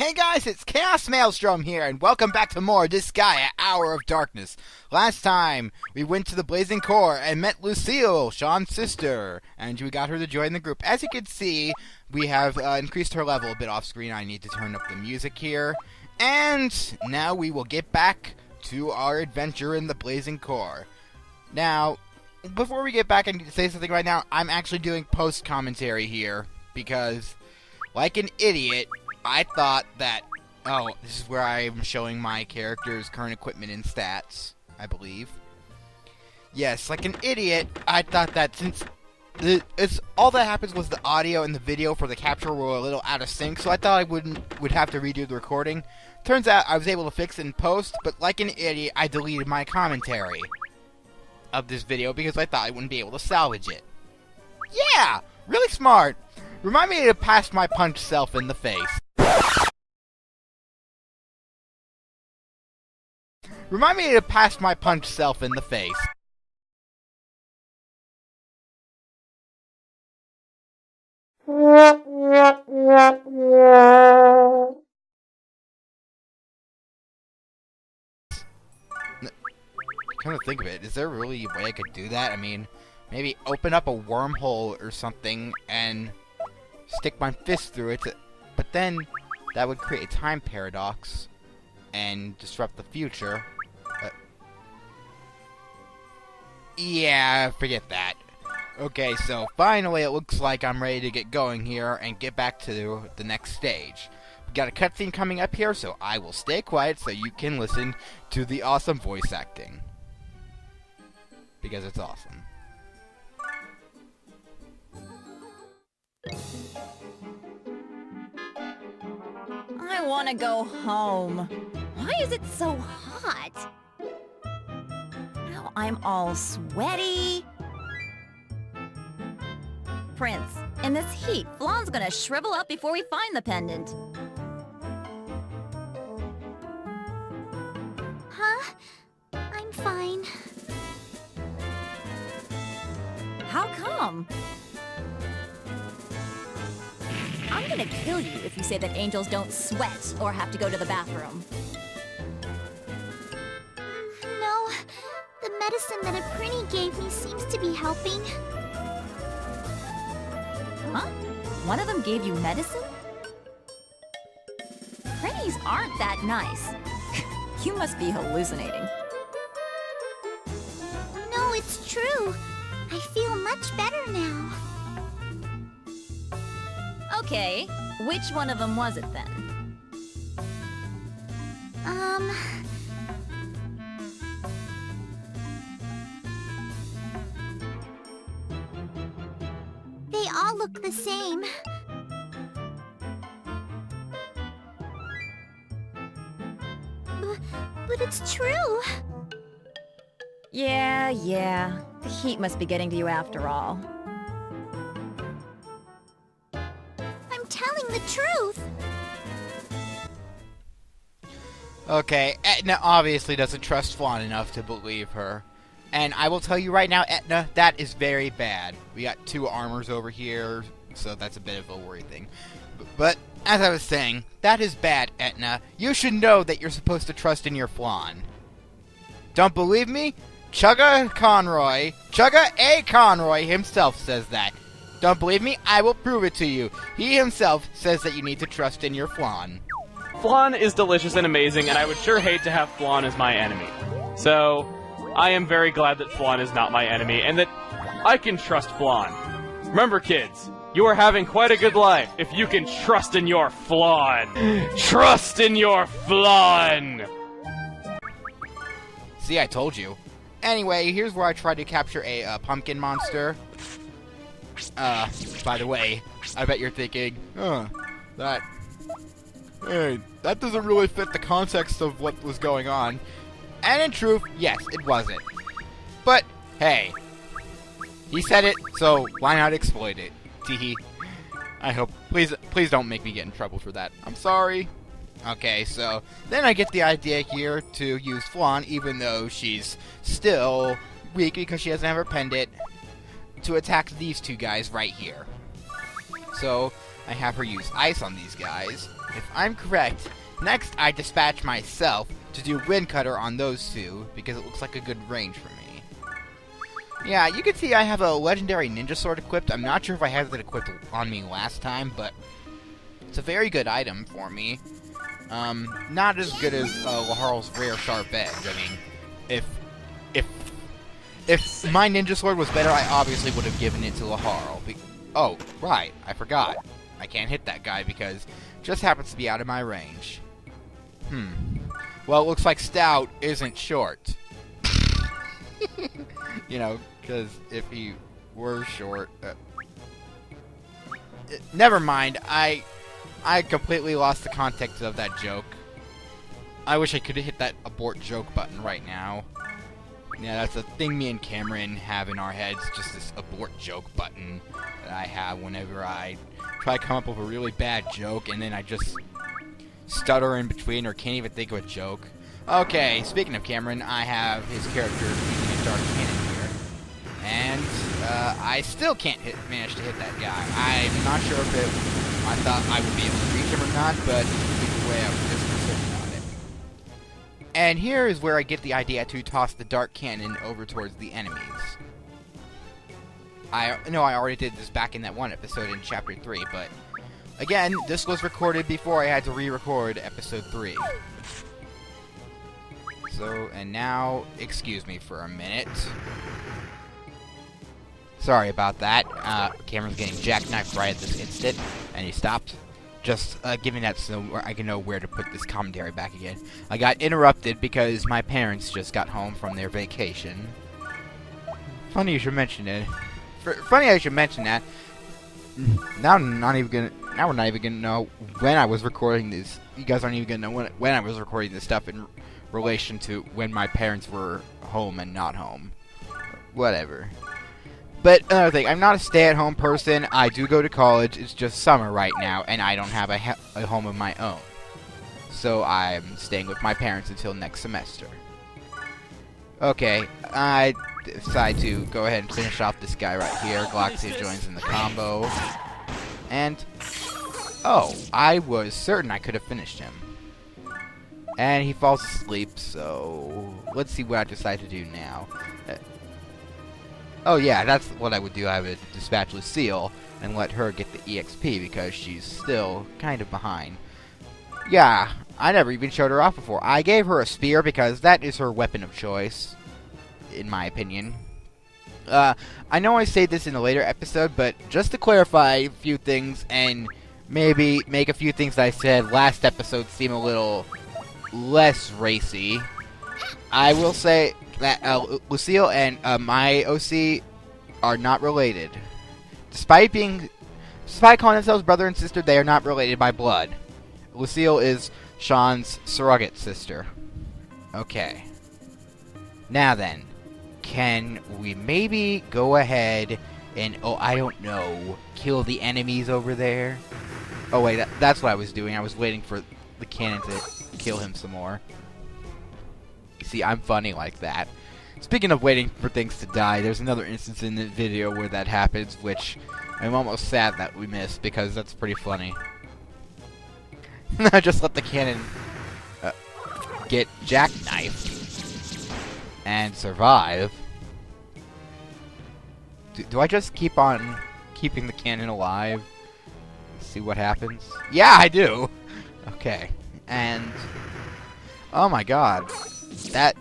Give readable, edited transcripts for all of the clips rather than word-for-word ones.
Hey guys, it's ChaosMaelstrom here, and welcome back to more Disgaea, Hour of Darkness. Last time, we went to the Blazing Core and met Lucille, Sean's sister, and we got her to join the group. As you can see, we have increased her level a bit off screen. I need to turn up the music here. And now we will get back to our adventure in the Blazing Core. Now, before we get back, I need to say something right now. I'm actually doing post-commentary here, because, like an idiot, I thought that, oh, this is where I'm showing my character's current equipment and stats, I believe. Yes, like an idiot, I thought that since all that happens was the audio and the video for the capture were a little out of sync, so I thought I would have to redo the recording. Turns out I was able to fix it in post, but like an idiot, I deleted my commentary of this video because I thought I wouldn't be able to salvage it. Yeah! Really smart! Remind me to pass my punch self in the face. Remind me to pass my punch self in the face. Come to think of it, is there really a way I could do that? I mean, maybe open up a wormhole or something and stick my fist through it, but then that would create a time paradox and disrupt the future. Yeah, forget that. Okay, so finally it looks like I'm ready to get going here and get back to the next stage. We got a cutscene coming up here, so I will stay quiet so you can listen to the awesome voice acting. Because it's awesome. I want to go home. Why is it so hot? Now I'm all sweaty. Prince, in this heat, Flonne's gonna shrivel up before we find the pendant. Huh? I'm fine. How come? I'm gonna kill you if you say that angels don't sweat or have to go to the bathroom. No, the medicine that a Prinny gave me seems to be helping. Huh? One of them gave you medicine? Prinnies aren't that nice. You must be hallucinating. No, it's true. I feel much better now. Okay, which one of them was it then? They all look the same. But it's true. Yeah. The heat must be getting to you after all. I'm telling the truth. Okay, Etna obviously doesn't trust Flonne enough to believe her. And I will tell you right now, Etna, that is very bad. We got two armors over here, so that's a bit of a worry thing. But as I was saying, that is bad, Etna. You should know that you're supposed to trust in your Flonne. Don't believe me? Chugga A. Conroy himself says that. Don't believe me? I will prove it to you. He himself says that you need to trust in your Flonne. Flonne is delicious and amazing, and I would sure hate to have Flonne as my enemy. So, I am very glad that Flonne is not my enemy, and that I can trust Flonne. Remember, kids, you are having quite a good life if you can trust in your Flonne. Trust in your Flonne! See, I told you. Anyway, here's where I tried to capture a pumpkin monster. By the way, I bet you're thinking, that doesn't really fit the context of what was going on. And in truth, yes, it wasn't. But, hey, he said it, so why not exploit it? Teehee. I hope, please don't make me get in trouble for that. I'm sorry. Okay, so then I get the idea here to use Flonne, even though she's still weak because she doesn't have her pendant, to attack these two guys right here. So I have her use ice on these guys. If I'm correct, next I dispatch myself to do Wind Cutter on those two, because it looks like a good range for me. Yeah, you can see I have a legendary ninja sword equipped. I'm not sure if I had it equipped on me last time, but it's a very good item for me. Not as good as Laharl's rare sharp edge. I mean, if my ninja sword was better, I obviously would have given it to Laharl. Oh, right, I forgot. I can't hit that guy because it just happens to be out of my range. Well, it looks like Stout isn't short. You know, because if he were short... never mind, I completely lost the context of that joke. I wish I could have hit that abort joke button right now. Yeah, that's a thing me and Cameron have in our heads, just this abort joke button that I have whenever I try to come up with a really bad joke, and then I just stutter in between or can't even think of a joke. Okay, speaking of Cameron, I have his character using a dark cannon here, and I still can't manage to hit that guy. I'm not sure if I thought I would be able to reach him or not, but either way, I was just concerned about it. And here is where I get the idea to toss the dark cannon over towards the enemies. I know I already did this back in that one episode in Chapter 3, but again, this was recorded before I had to re-record Episode 3. So, and now, excuse me for a minute. Sorry about that. Cameron's getting jackknifed right at this instant, and he stopped. Just giving that so I can know where to put this commentary back again. I got interrupted because my parents just got home from their vacation. Funny you should mention it. Funny I should mention that. Now we're not even gonna know when I was recording this. You guys aren't even gonna know when I was recording this stuff in relation to when my parents were home and not home. Whatever. But another thing, I'm not a stay-at-home person. I do go to college. It's just summer right now, and I don't have a home of my own. So I'm staying with my parents until next semester. Okay, I decide to go ahead and finish off this guy right here. Gloxia joins in the combo. And, oh, I was certain I could have finished him. And he falls asleep, so let's see what I decide to do now. Oh yeah, that's what I would do. I would dispatch Lucille and let her get the EXP because she's still kind of behind. Yeah, I never even showed her off before. I gave her a spear because that is her weapon of choice, in my opinion. I know I say this in a later episode, but just to clarify a few things and maybe make a few things that I said last episode seem a little less racy, I will say that Lucille and my OC are not related. Despite calling themselves brother and sister, they are not related by blood. Lucille is Sean's surrogate sister. Okay. Now then, can we maybe go ahead and, oh, I don't know, kill the enemies over there? Oh wait, that's what I was doing. I was waiting for the cannon to kill him some more. See, I'm funny like that. Speaking of waiting for things to die, there's another instance in the video where that happens, which I'm almost sad that we missed, because that's pretty funny. Just let the cannon get jackknifed and survive. Do I just keep on keeping the cannon alive? See what happens? Yeah, I do! Okay. And, oh my god. That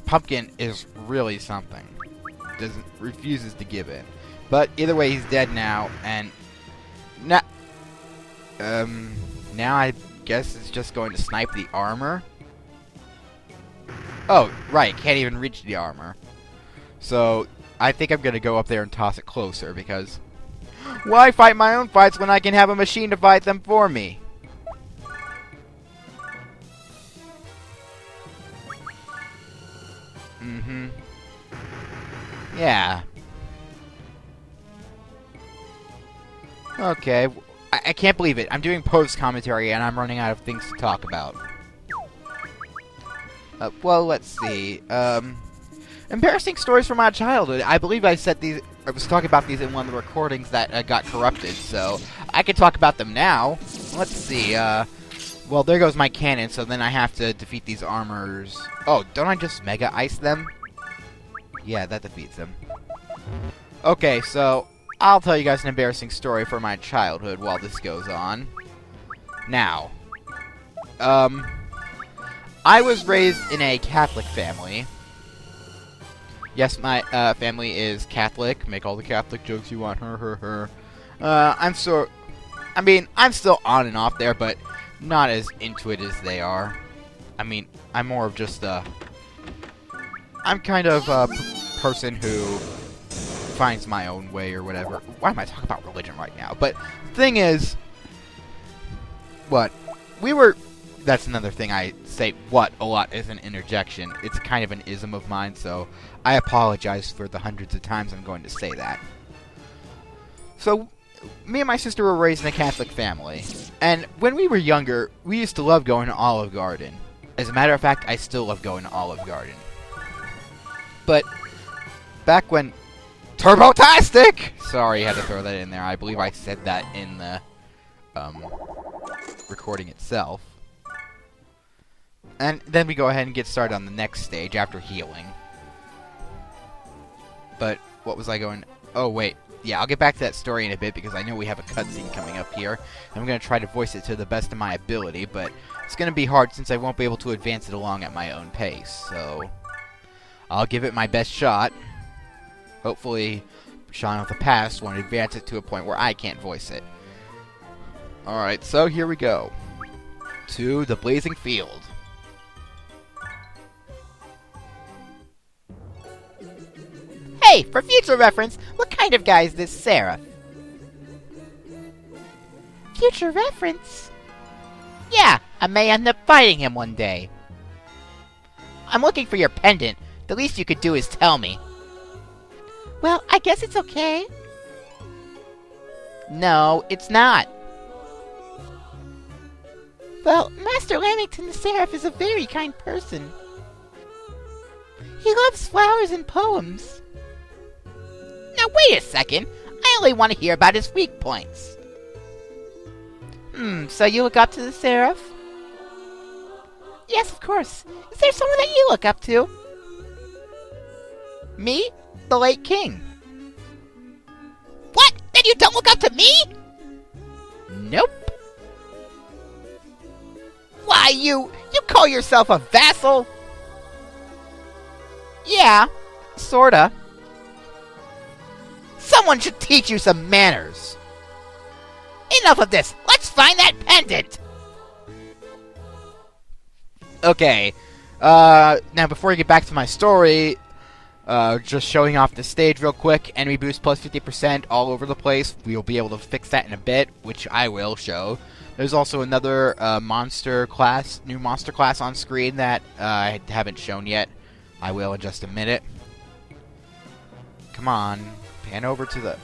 pumpkin is really something. Refuses to give in. But either way, he's dead now, and now I guess it's just going to snipe the armor. Oh, right, can't even reach the armor. So I think I'm gonna go up there and toss it closer because why fight my own fights when I can have a machine to fight them for me? Yeah. Okay. I can't believe it. I'm doing post-commentary and I'm running out of things to talk about. Well, let's see. Embarrassing stories from my childhood. I believe I said these. I was talking about these in one of the recordings that got corrupted, so I could talk about them now. Let's see, well, there goes my cannon, so then I have to defeat these armors. Oh, don't I just Mega Ice them? Yeah, that defeats them. Okay, so I'll tell you guys an embarrassing story from my childhood while this goes on. Now, I was raised in a Catholic family. Yes, my family is Catholic. Make all the Catholic jokes you want. I'm still on and off there, but not as into it as they are. I mean, I'm more of just I'm kind of a person who finds my own way or whatever. Why am I talking about religion right now? But the thing is, that's another thing I say what a lot is an interjection. It's kind of an ism of mine, so I apologize for the hundreds of times I'm going to say that. So, me and my sister were raised in a Catholic family, and when we were younger, we used to love going to Olive Garden. As a matter of fact, I still love going to Olive Garden. But back when Turbotastic! Sorry, I had to throw that in there. I believe I said that in the recording itself. And then we go ahead and get started on the next stage after healing. But what was I going... Oh, wait. Yeah, I'll get back to that story in a bit because I know we have a cutscene coming up here. I'm going to try to voice it to the best of my ability, but it's going to be hard since I won't be able to advance it along at my own pace. So, I'll give it my best shot. Hopefully, Sean of the Past won't advance it to a point where I can't voice it. Alright, so here we go. To the Blazing Field. Hey, for future reference, what kind of guy is this Seraph? Future reference? Yeah, I may end up fighting him one day. I'm looking for your pendant. The least you could do is tell me. Well, I guess it's okay. No, it's not. Well, Master Lamington the Seraph is a very kind person. He loves flowers and poems. Now wait a second. I only want to hear about his weak points. So you look up to the Seraph? Yes, of course. Is there someone that you look up to? Me? The late king. What? Then you don't look up to me? Nope. Why, you call yourself a vassal? Yeah, sorta. Someone should teach you some manners. Enough of this. Let's find that pendant. Okay. Now before I get back to my story, just showing off the stage real quick. Enemy boost plus 50% all over the place. We'll be able to fix that in a bit, which I will show. There's also another new monster class on screen that I haven't shown yet. I will in just a minute. Come on. Pan over to the...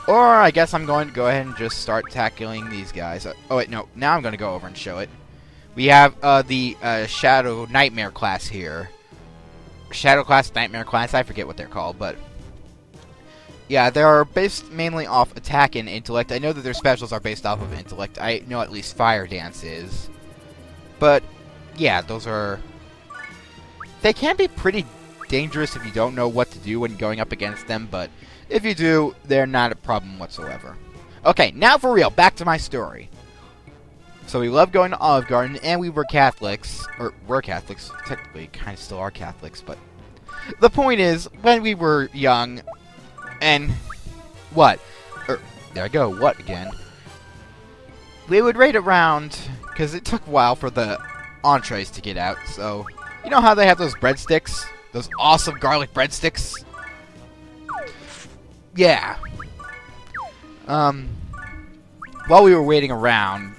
Or I guess I'm going to go ahead and just start tackling these guys. Oh wait, no. Now I'm going to go over and show it. We have the Shadow Nightmare class here. Shadow class, Nightmare class, I forget what they're called, but... Yeah, they're based mainly off attack and intellect. I know that their specials are based off of intellect. I know at least Fire Dance is. But, yeah, those are... They can be pretty dangerous if you don't know what to do when going up against them, but if you do, they're not a problem whatsoever. Okay, now for real, back to my story. So we love going to Olive Garden, and we were Catholics. Or, we're Catholics. Technically, kind of still are Catholics, but... The point is, when we were young... And... What? There I go, what again? We would raid around... Because it took a while for the entrees to get out, so... You know how they have those breadsticks? Those awesome garlic breadsticks? Yeah. While we were waiting around...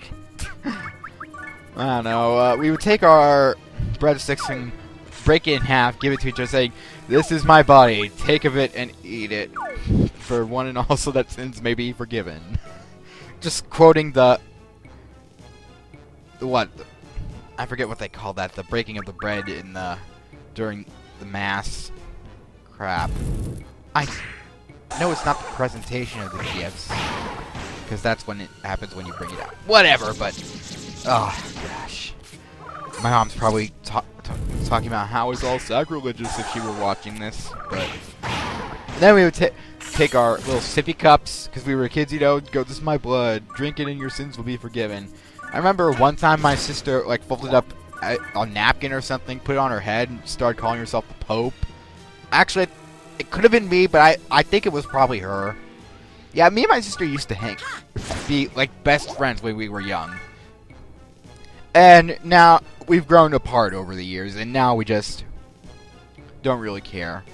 I don't know, we would take our breadsticks and break it in half, give it to each other, saying, "This is my body, take of it and eat it, for one and all so that sins may be forgiven." Just quoting the... What? I forget what they call that, the breaking of the bread in the... during the Mass. Crap. No, it's not the presentation of the gifts. because that's when it happens when you bring it out. Whatever, but oh gosh, my mom's probably talking about how it's all sacrilegious if she were watching this. But then we would take our little sippy cups because we were kids, you know. Go, this is my blood. Drink it, and your sins will be forgiven. I remember one time my sister like folded up a napkin or something, put it on her head, and started calling herself the Pope. Actually, it could have been me, but I think it was probably her. Yeah, me and my sister used to be like best friends when we were young. And now we've grown apart over the years, and now we just don't really care.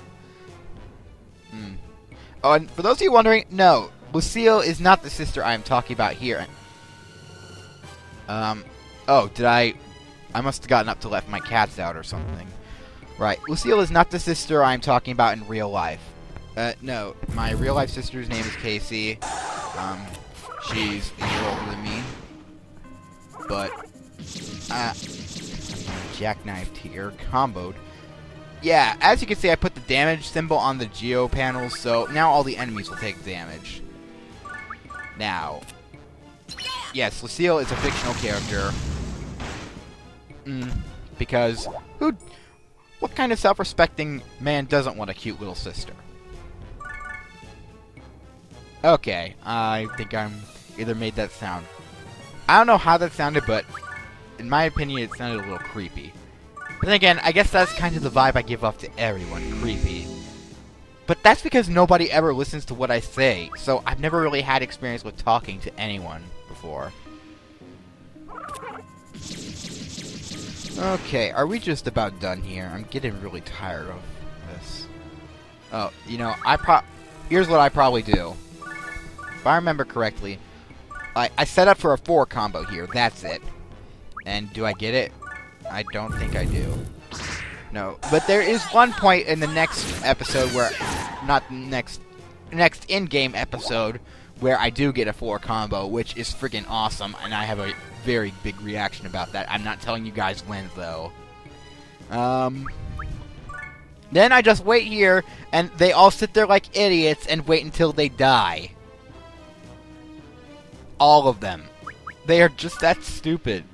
Oh, and for those of you wondering, no, Lucille is not the sister I am talking about here. Oh, did I must have gotten up to left my cats out or something. Right, Lucille is not the sister I'm talking about in real life. No, my real life sister's name is Casey. She's a year older than me. But, jackknifed here, comboed. Yeah, as you can see, I put the damage symbol on the geo panels, so now all the enemies will take damage. Now, yes, Lucille is a fictional character. Because what kind of self-respecting man doesn't want a cute little sister? Okay, I think I'm either made that sound. I don't know how that sounded, but in my opinion, it sounded a little creepy. But then again, I guess that's kind of the vibe I give off to everyone, creepy. But that's because nobody ever listens to what I say, so I've never really had experience with talking to anyone before. Okay, are we just about done here? I'm getting really tired of this. Oh, you know, here's what I probably do. If I remember correctly, I set up for a 4 combo here, that's it. And do I get it? I don't think I do. No, but there is one point in the next episode where, not the next in-game episode, where I do get a 4 combo, which is freaking awesome, and I have a very big reaction about that. I'm not telling you guys when, though. Then I just wait here, and they all sit there like idiots and wait until they die. All of them. They are just that stupid.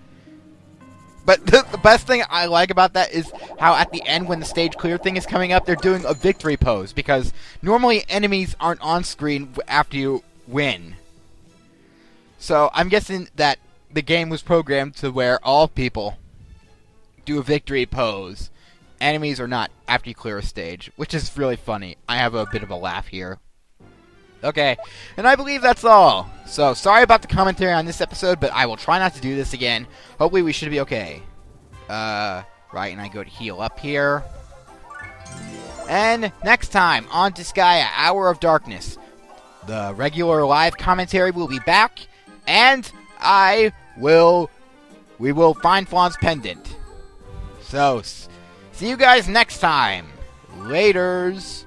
But the best thing I like about that is how at the end, when the stage clear thing is coming up, they're doing a victory pose, because normally enemies aren't on screen after you win. So I'm guessing that the game was programmed to where all people do a victory pose. Enemies are not after you clear a stage, which is really funny. I have a bit of a laugh here. Okay, and I believe that's all. So, sorry about the commentary on this episode, but I will try not to do this again. Hopefully we should be okay. Right, and I go to heal up here. And next time on Disgaea, Hour of Darkness, the regular live commentary will be back, and we will find Flonne's pendant. So, see you guys next time. Laters.